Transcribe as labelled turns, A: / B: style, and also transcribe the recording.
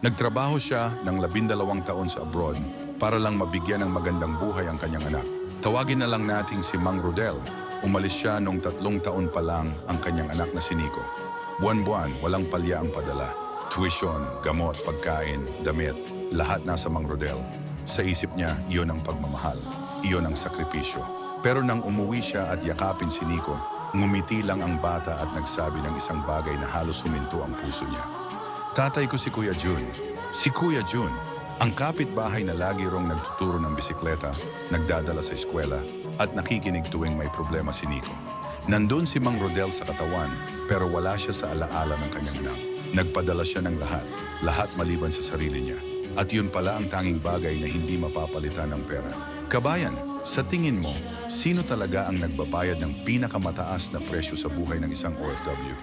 A: Nagtrabaho siya ng 12 taon sa abroad para lang mabigyan ng magandang buhay ang kanyang anak. Tawagin na lang nating si Mang Rodel. Umalis siya nung 3 taon pa lang ang kanyang anak na si Nico. Buwan-buwan, walang palya ang padala. Tuition, gamot, pagkain, damit, lahat nasa Mang Rodel. Sa isip niya, iyon ang pagmamahal. Iyon ang sakripisyo. Pero nang umuwi siya at yakapin si Nico, ngumiti lang ang bata at nagsabi ng isang bagay na halos huminto ang puso niya. Tatay ko si Kuya Jun. Si Kuya Jun, ang kapitbahay na lagi rong nagtuturo ng bisikleta, nagdadala sa eskwela, at nakikinig tuwing may problema si Nico. Nandun si Mang Rodel sa katawan, pero wala siya sa alaala ng kanyang anak. Nagpadala siya ng lahat maliban sa sarili niya. At yun pala ang tanging bagay na hindi mapapalitan ng pera. Kabayan, sa tingin mo, sino talaga ang nagbabayad ng pinakamataas na presyo sa buhay ng isang OFW?